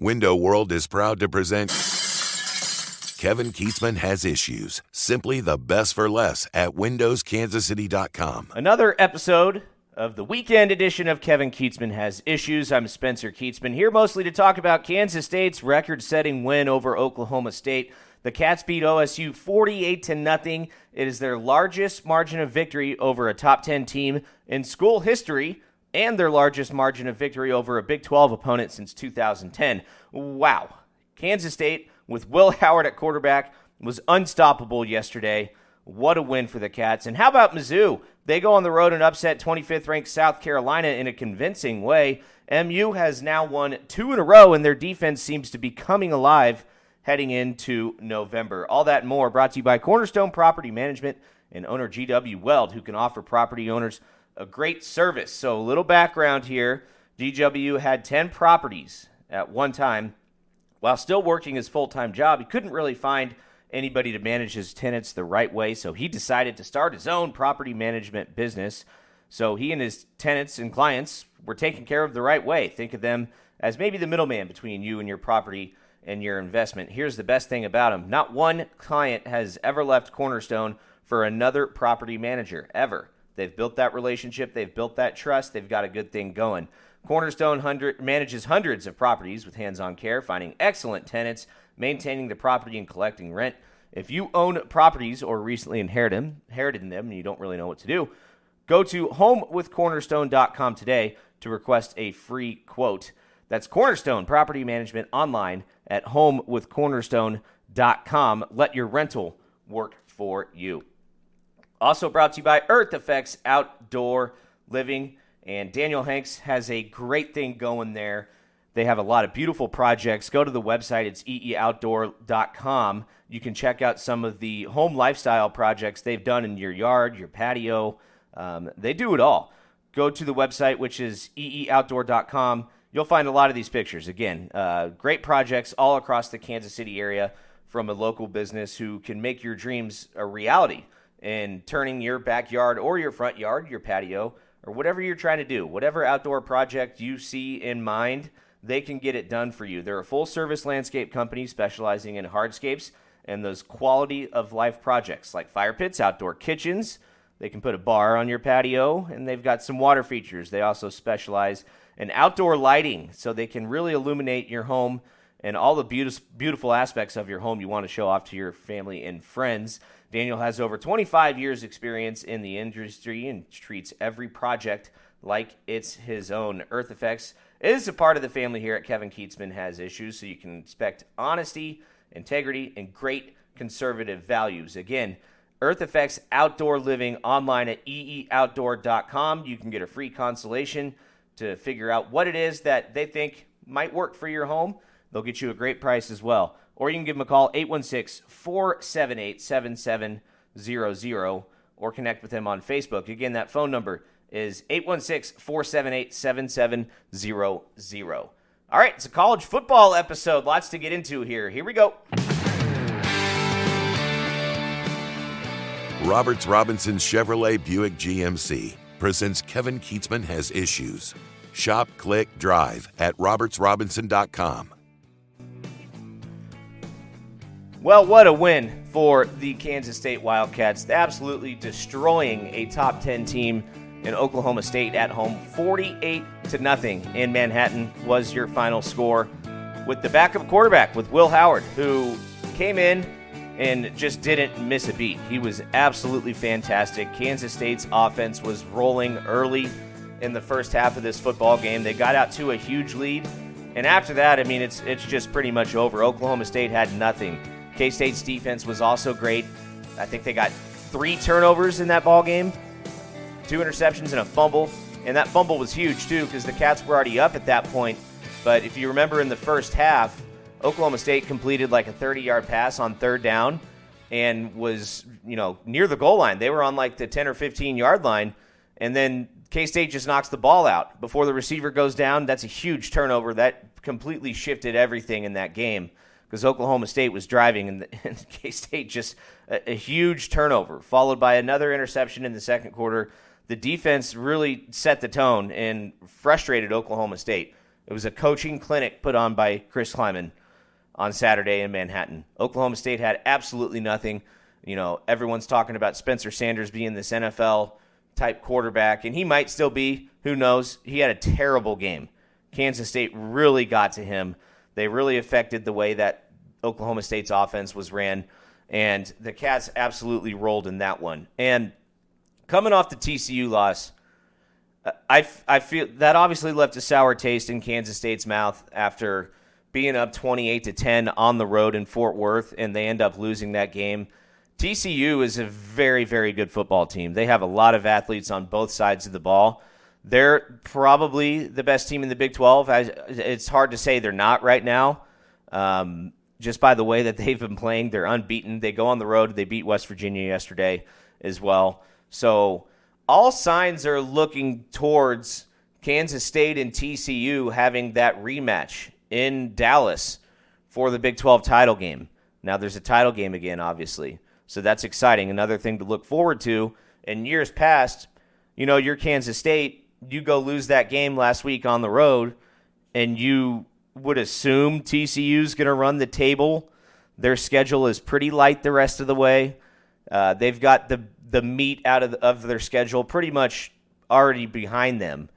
Window World is proud to present Kevin Kietzman Has Issues. Simply the best for less at windowskansascity.com. Another episode of the weekend edition of Kevin Kietzman Has Issues. I'm Spencer Kietzman, here mostly to talk about Kansas State's record-setting win over Oklahoma State. The Cats beat OSU 48-0. It is their largest margin of victory over a top 10 team in school history, and their largest margin of victory over a Big 12 opponent since 2010. Wow. Kansas State, with Will Howard at quarterback, was unstoppable yesterday. What a win for the Cats. And how about Mizzou? They go on the road and upset 25th-ranked South Carolina in a convincing way. MU has now won 2 in a row, and their defense seems to be coming alive heading into November. All that and more brought to you by Cornerstone Property Management and owner G.W. Weld, who can offer property owners a great service. So a little background here. GW had 10 properties at one time. While still working his full-time job, he couldn't really find anybody to manage his tenants the right way, so he decided to start his own property management business. So he and his tenants and clients were taken care of the right way. Think of them as maybe the middleman between you and your property and your investment. Here's the best thing about him. Not one client has ever left Cornerstone for another property manager, ever. They've built that relationship. They've built that trust. They've got a good thing going. Cornerstone manages hundreds of properties with hands-on care, finding excellent tenants, maintaining the property, and collecting rent. If you own properties or recently inherited them and you don't really know what to do, go to homewithcornerstone.com today to request a free quote. That's Cornerstone Property Management online at homewithcornerstone.com. Let your rental work for you. Also brought to you by Earth Effects Outdoor Living. And Daniel Hanks has a great thing going there. They have a lot of beautiful projects. Go to the website. It's eeoutdoor.com. You can check out some of the home lifestyle projects they've done in your yard, your patio. They do it all. Go to the website, which is eeoutdoor.com. You'll find a lot of these pictures. Again, great projects all across the Kansas City area from a local business who can make your dreams a reality in turning your backyard or your front yard, your patio, or whatever you're trying to do, whatever outdoor project you see in mind, they can get it done for you. They're a full-service landscape company specializing in hardscapes and those quality-of-life projects like fire pits, outdoor kitchens. They can put a bar on your patio, and they've got some water features. They also specialize in outdoor lighting, so they can really illuminate your home and all the beautiful aspects of your home you want to show off to your family and friends. Daniel has over 25 years experience in the industry and treats every project like it's his own. Earth Effects is a part of the family here at Kevin Kietzman Has Issues, so you can expect honesty, integrity, and great conservative values. Again, Earth Effects Outdoor Living online at eeoutdoor.com. You can get a free consultation to figure out what it is that they think might work for your home. They'll get you a great price as well. Or you can give them a call, 816-478-7700, or connect with them on Facebook. Again, that phone number is 816-478-7700. All right, it's a college football episode. Lots to get into here. Here we go. Roberts Robinson Chevrolet Buick GMC presents Kevin Kietzman Has Issues. Shop, click, drive at robertsrobinson.com. Well, what a win for the Kansas State Wildcats. Absolutely destroying a top 10 team in Oklahoma State at home. 48-0 in Manhattan was your final score, with the backup quarterback, with Will Howard, who came in and just didn't miss a beat. He was absolutely fantastic. Kansas State's offense was rolling early in the first half of this football game. They got out to a huge lead, and after that, I mean, it's just pretty much over. Oklahoma State had nothing. K-State's defense was also great. I think they got 3 turnovers in that ball game, 2 interceptions and a fumble. And that fumble was huge, too, because the Cats were already up at that point. But if you remember in the first half, Oklahoma State completed like a 30-yard pass on third down and was, near the goal line. They were on like the 10 or 15-yard line. And then K-State just knocks the ball out before the receiver goes down. That's a huge turnover. That completely shifted everything in that game, because Oklahoma State was driving, and K-State just a huge turnover, followed by another interception in the second quarter. The defense really set the tone and frustrated Oklahoma State. It was a coaching clinic put on by Chris Kleiman on Saturday in Manhattan. Oklahoma State had absolutely nothing. Everyone's talking about Spencer Sanders being this NFL-type quarterback, and he might still be. Who knows? He had a terrible game. Kansas State really got to him. They really affected the way that Oklahoma State's offense was ran, and the Cats absolutely rolled in that one. And coming off the TCU loss, I feel that obviously left a sour taste in Kansas State's mouth after being up 28-10 on the road in Fort Worth, and they end up losing that game. TCU is a very, very good football team. They have a lot of athletes on both sides of the ball. They're probably the best team in the Big 12. It's hard to say they're not right now. Just by the way that they've been playing, they're unbeaten. They go on the road. They beat West Virginia yesterday as well. So all signs are looking towards Kansas State and TCU having that rematch in Dallas for the Big 12 title game. Now there's a title game again, obviously. So that's exciting. Another thing to look forward to. In years past, you're Kansas State. You go lose that game last week on the road, and you would assume TCU's going to run the table. Their schedule is pretty light the rest of the way. They've got the meat out of their schedule pretty much already behind them.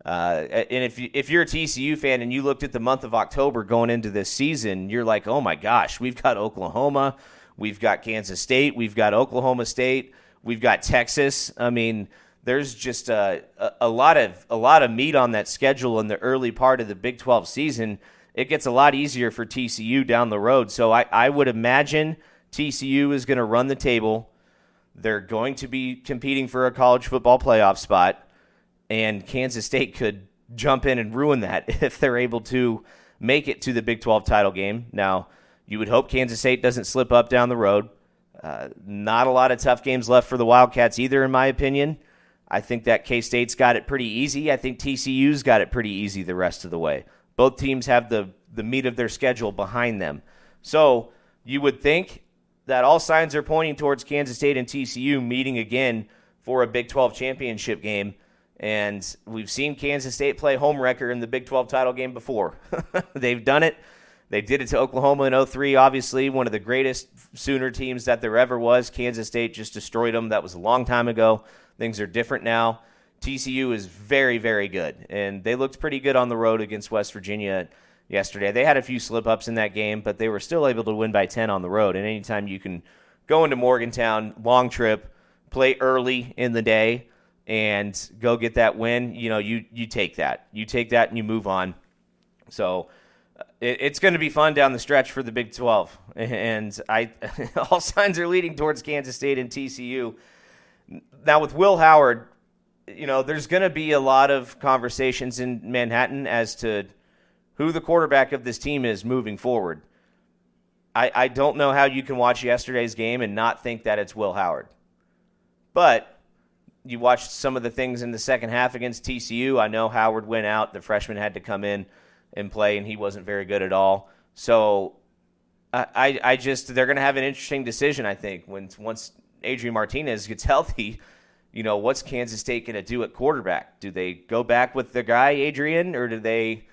And if you're a TCU fan and you looked at the month of October going into this season, you're like, oh my gosh, we've got Oklahoma, we've got Kansas State, we've got Oklahoma State, we've got Texas. I mean, there's just a lot of meat on that schedule in the early part of the Big 12 season. It gets a lot easier for TCU down the road. So I would imagine TCU is going to run the table. They're going to be competing for a college football playoff spot, and Kansas State could jump in and ruin that if they're able to make it to the Big 12 title game. Now, you would hope Kansas State doesn't slip up down the road. Not a lot of tough games left for the Wildcats either, in my opinion. I think that K-State's got it pretty easy. I think TCU's got it pretty easy the rest of the way. Both teams have the meat of their schedule behind them. So you would think that all signs are pointing towards Kansas State and TCU meeting again for a Big 12 championship game. And we've seen Kansas State play home wrecker in the Big 12 title game before. They've done it. They did it to Oklahoma in 2003, obviously, one of the greatest Sooner teams that there ever was. Kansas State just destroyed them. That was a long time ago. Things are different now. TCU is very, very good, and they looked pretty good on the road against West Virginia yesterday. They had a few slip-ups in that game, but they were still able to win by 10 on the road. And anytime you can go into Morgantown, long trip, play early in the day, and go get that win, you take that. You take that and you move on. So it's going to be fun down the stretch for the Big 12. And all signs are leading towards Kansas State and TCU. Now, with Will Howard, there's going to be a lot of conversations in Manhattan as to who the quarterback of this team is moving forward. I don't know how you can watch yesterday's game and not think that it's Will Howard. But you watched some of the things in the second half against TCU. I know Howard went out. The freshman had to come in and play, and he wasn't very good at all. So they're going to have an interesting decision, I think, once Adrian Martinez gets healthy. What's Kansas State going to do at quarterback? Do they go back with the guy, Adrian, or do they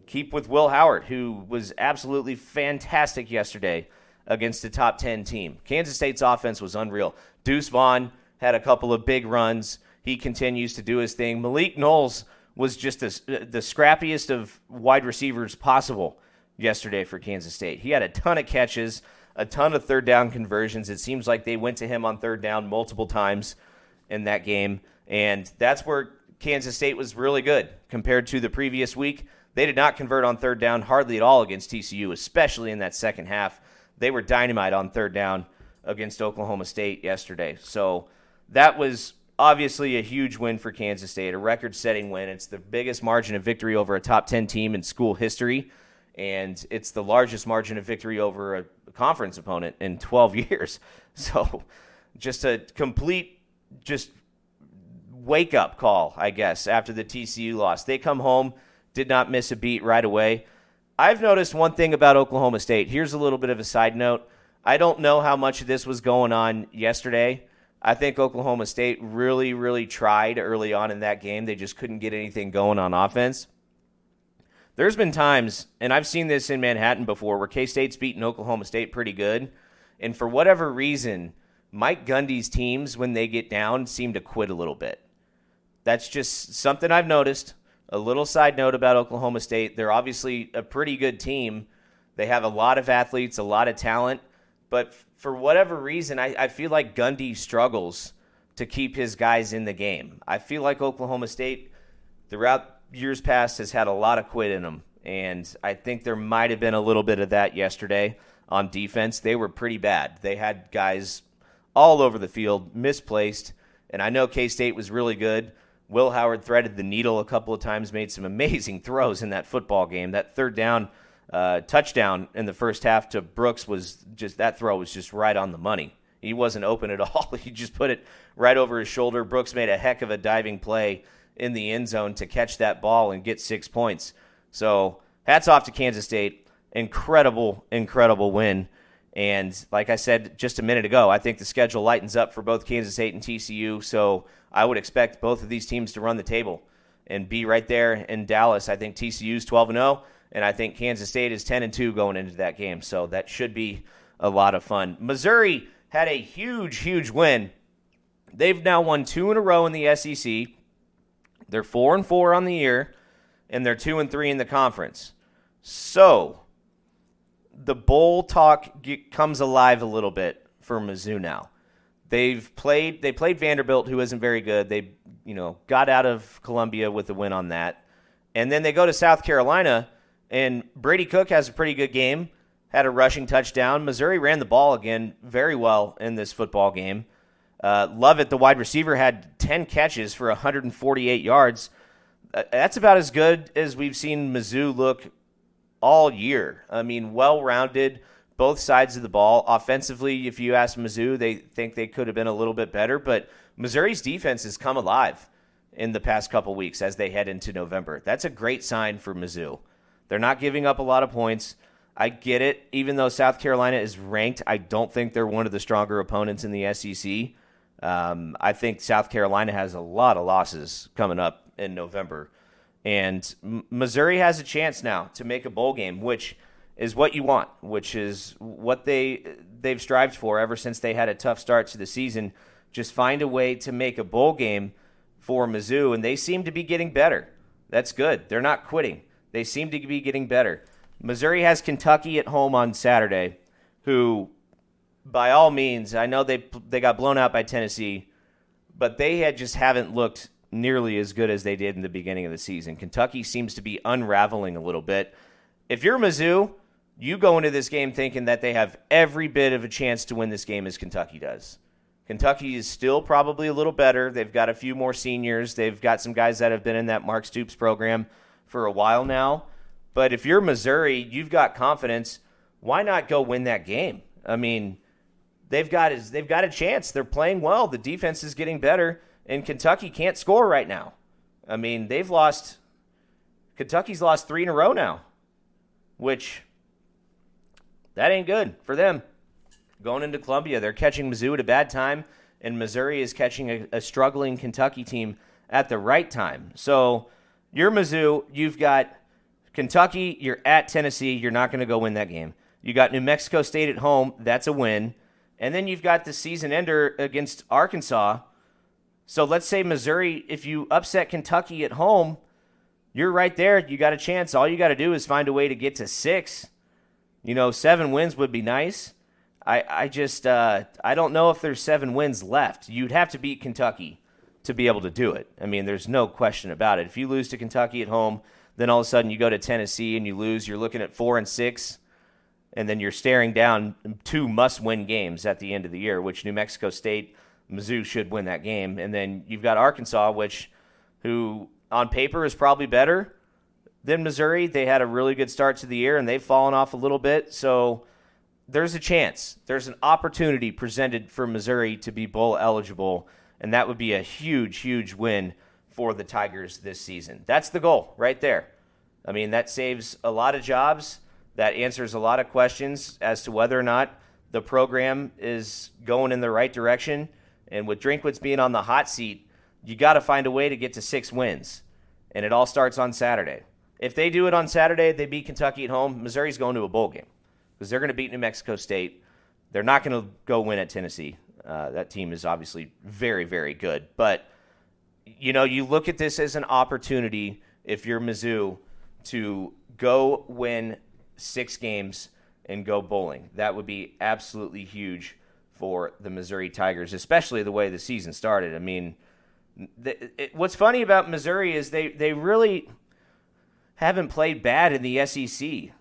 keep with Will Howard, who was absolutely fantastic yesterday against a top 10 team? Kansas State's offense was unreal. Deuce Vaughn had a couple of big runs. He continues to do his thing. Malik Knowles was just the scrappiest of wide receivers possible yesterday for Kansas State. He had a ton of catches, a ton of third down conversions. It seems like they went to him on third down multiple times in that game, and that's where Kansas State was really good compared to the previous week. They did not convert on third down hardly at all against TCU, especially in that second half. They were dynamite on third down against Oklahoma State yesterday. So that was obviously a huge win for Kansas State, a record-setting win. It's the biggest margin of victory over a top 10 team in school history, and it's the largest margin of victory over a conference opponent in 12 years. So just a complete wake-up call, I guess, after the TCU loss. They come home, did not miss a beat right away. I've noticed one thing about Oklahoma State. Here's a little bit of a side note. I don't know how much of this was going on yesterday. I think Oklahoma State really, really tried early on in that game. They just couldn't get anything going on offense. There's been times, and I've seen this in Manhattan before, where K-State's beaten Oklahoma State pretty good, and for whatever reason, Mike Gundy's teams, when they get down, seem to quit a little bit. That's just something I've noticed. A little side note about Oklahoma State. They're obviously a pretty good team. They have a lot of athletes, a lot of talent, but for whatever reason, I feel like Gundy struggles to keep his guys in the game. I feel like Oklahoma State, throughout years past, has had a lot of quit in them, and I think there might have been a little bit of that yesterday on defense. They were pretty bad. They had guys all over the field, misplaced, and I know K-State was really good. Will Howard threaded the needle a couple of times, made some amazing throws in that football game. That third down touchdown in the first half to Brooks that throw was just right on the money. He wasn't open at all. He just put it right over his shoulder. Brooks made a heck of a diving play in the end zone to catch that ball and get 6 points. So hats off to Kansas State. Incredible, incredible win. And like I said just a minute ago, I think the schedule lightens up for both Kansas State and TCU. So I would expect both of these teams to run the table and be right there in Dallas. I think TCU's 12-0, and I think Kansas State is 10-2 going into that game. So that should be a lot of fun. Missouri had a huge, huge win. They've now won 2 in a row in the SEC. They're 4-4 on the year, and they're 2-3 in the conference. So the bowl talk comes alive a little bit for Mizzou now. They played Vanderbilt, who isn't very good. They, got out of Columbia with a win on that. And then they go to South Carolina, and Brady Cook has a pretty good game, had a rushing touchdown. Missouri ran the ball again very well in this football game. Lovett, the wide receiver, had 10 catches for 148 yards. That's about as good as we've seen Mizzou look all year. I mean, well-rounded, both sides of the ball. Offensively, if you ask Mizzou, they think they could have been a little bit better, but Missouri's defense has come alive in the past couple weeks as they head into November. That's a great sign for Mizzou. They're not giving up a lot of points. I get it. Even though South Carolina is ranked, I don't think they're one of the stronger opponents in the SEC. I think South Carolina has a lot of losses coming up in November. And Missouri has a chance now to make a bowl game, which is what you want, which is what they've strived for ever since they had a tough start to the season. Just find a way to make a bowl game for Mizzou, and they seem to be getting better. That's good. They're not quitting. They seem to be getting better. Missouri has Kentucky at home on Saturday, who, by all means, I know they got blown out by Tennessee, but they just haven't looked nearly as good as they did in the beginning of the season. Kentucky seems to be unraveling a little bit. If you're Mizzou, you go into this game thinking that they have every bit of a chance to win this game as Kentucky does. Kentucky is still probably a little better. They've got a few more seniors. They've got some guys that have been in that Mark Stoops program for a while now. But if you're Missouri, you've got confidence. Why not go win that game? I mean, they've got a chance. They're playing well. The defense is getting better, and Kentucky can't score right now. I mean, Kentucky's lost 3 in a row now, which that ain't good for them. Going into Columbia, they're catching Mizzou at a bad time, and Missouri is catching a struggling Kentucky team at the right time. So you're Mizzou, you've got Kentucky, you're at Tennessee, you're not going to go win that game. You got New Mexico State at home, that's a win. And then you've got the season ender against Arkansas. So let's say Missouri, if you upset Kentucky at home, you're right there. You got a chance. All you got to do is find a way to get to 6. 7 wins would be nice. I don't know if there's 7 wins left. You'd have to beat Kentucky to be able to do it. I mean, there's no question about it. If you lose to Kentucky at home, then all of a sudden you go to Tennessee and you lose. You're looking at 4-6, and then you're staring down 2 must-win games at the end of the year, which New Mexico State, Mizzou should win that game. And then you've got Arkansas, who on paper is probably better than Missouri. They had a really good start to the year, and they've fallen off a little bit. So there's a chance. There's an opportunity presented for Missouri to be bowl eligible, and that would be a huge, huge win for the Tigers this season. That's the goal right there. I mean, that saves a lot of jobs. That answers a lot of questions as to whether or not the program is going in the right direction. And with Drinkwitz being on the hot seat, you got to find a way to get to 6 wins. And it all starts on Saturday. if they do it on Saturday, they beat Kentucky at home, Missouri's going to a bowl game because they're going to beat New Mexico State. They're not going to go win at Tennessee. That team is obviously very, very good. But, you look at this as an opportunity if you're Mizzou to go win 6 games and go bowling. That would be absolutely huge for the Missouri Tigers, especially the way the season started. I mean, what's funny about Missouri is they really haven't played bad in the SEC.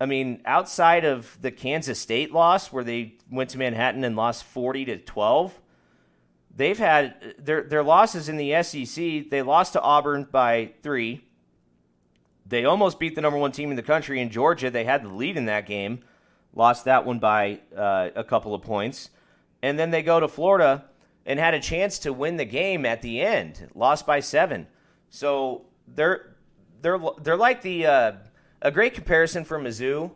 I mean, outside of the Kansas State loss where they went to Manhattan and lost 40-12, they've had their losses in the SEC. They lost to Auburn by 3. They almost beat the number 1 team in the country in Georgia. They had the lead in that game, lost that one by a couple of points. And then they go to Florida and had a chance to win the game at the end, lost by 7. So they're like the a great comparison for Mizzou,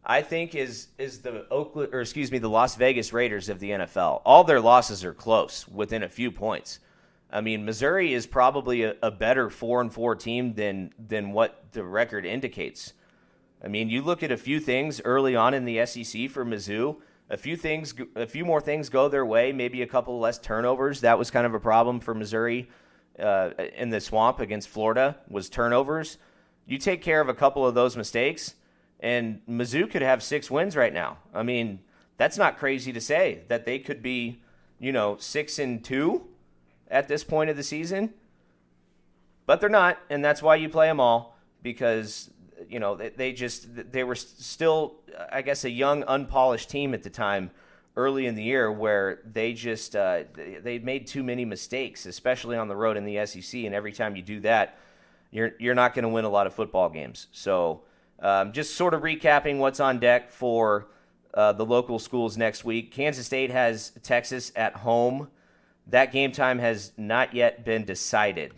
I think, is the Las Vegas Raiders of the NFL. All their losses are close, within a few points. I mean, Missouri is probably a better 4-4 team than what the record indicates. I mean, you look at a few things early on in the SEC for Mizzou. A few more things go their way. Maybe a couple less turnovers. That was kind of a problem for Missouri in the Swamp against Florida. Was turnovers. You take care of a couple of those mistakes, and Mizzou could have 6 wins right now. I mean, that's not crazy to say that they could be, 6-2 at this point of the season. But they're not, and that's why you play them all, because they were still, I guess, a young, unpolished team at the time early in the year where they just they made too many mistakes, especially on the road in the SEC. And every time you do that, you're not going to win a lot of football games. So just sort of recapping what's on deck for the local schools next week. Kansas State has Texas at home. That game time has not yet been decided.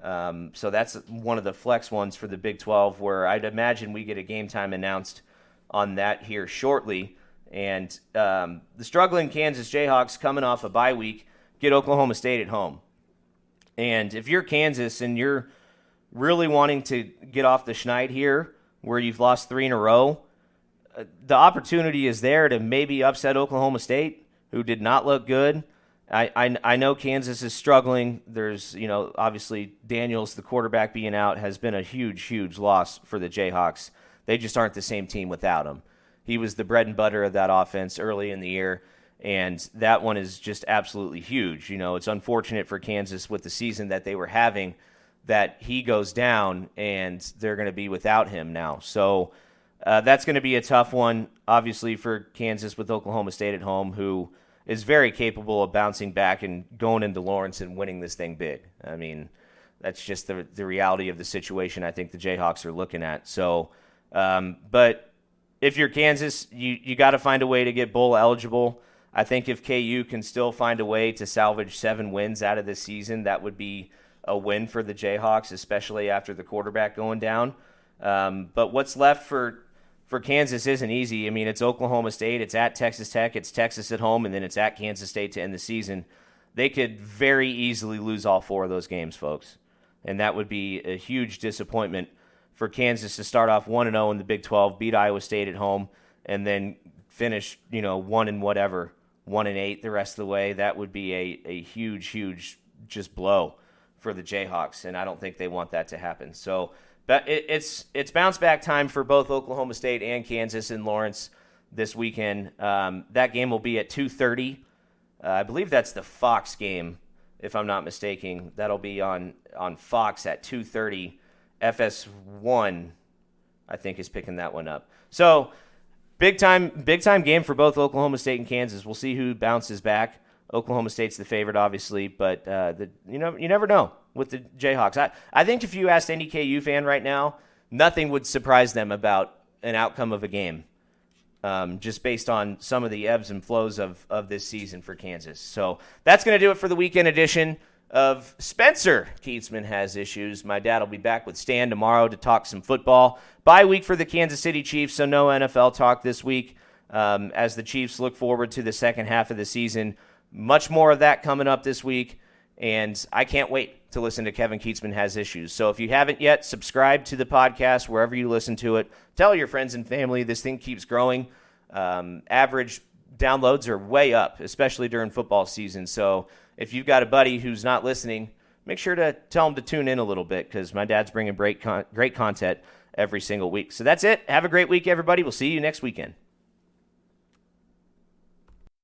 So that's one of the flex ones for the Big 12, where I'd imagine we get a game time announced on that here shortly. And the struggling Kansas Jayhawks, coming off a bye week, get Oklahoma State at home. And if you're Kansas and you're really wanting to get off the schneid here, where you've lost 3 in a row, the opportunity is there to maybe upset Oklahoma State, who did not look good. I know Kansas is struggling. There's, obviously Daniels, the quarterback, being out has been a huge, huge loss for the Jayhawks. They just aren't the same team without him. He was the bread and butter of that offense early in the year, and that one is just absolutely huge. It's unfortunate for Kansas with the season that they were having that he goes down and they're going to be without him now. So that's going to be a tough one, obviously, for Kansas with Oklahoma State at home, who is very capable of bouncing back and going into Lawrence and winning this thing big. I mean, that's just the reality of the situation I think the Jayhawks are looking at. So, but if you're Kansas, you got to find a way to get bowl eligible. I think if KU can still find a way to salvage 7 wins out of this season, that would be a win for the Jayhawks, especially after the quarterback going down. But what's left for Kansas isn't easy. I mean, it's Oklahoma State, it's at Texas Tech, it's Texas at home, and then it's at Kansas State to end the season. They could very easily lose all 4 of those games, folks. And that would be a huge disappointment for Kansas to start off 1-0 in the Big 12, beat Iowa State at home, and then finish, 1-8 the rest of the way. That would be a huge, huge just blow for the Jayhawks, and I don't think they want that to happen. So, but it's bounce back time for both Oklahoma State and Kansas in Lawrence this weekend. That game will be at 2:30. I believe that's the Fox game, if I'm not mistaken. That'll be on Fox at 2:30. FS1, I think, is picking that one up. So big time game for both Oklahoma State and Kansas. We'll see who bounces back. Oklahoma State's the favorite, obviously, but you never know with the Jayhawks. I think if you asked any KU fan right now, nothing would surprise them about an outcome of a game, just based on some of the ebbs and flows of this season for Kansas. So that's going to do it for the weekend edition of Spencer Kietzman Has Issues. My dad will be back with Stan tomorrow to talk some football. Bye week for the Kansas City Chiefs, so no NFL talk this week as the Chiefs look forward to the second half of the season. Much more of that coming up this week. And I can't wait to listen to Kevin Kietzman Has Issues. So if you haven't yet, subscribe to the podcast wherever you listen to it. Tell your friends and family. This thing keeps growing. Average downloads are way up, especially during football season. So if you've got a buddy who's not listening, make sure to tell him to tune in a little bit, because my dad's bringing great content every single week. So that's it. Have a great week, everybody. We'll see you next weekend.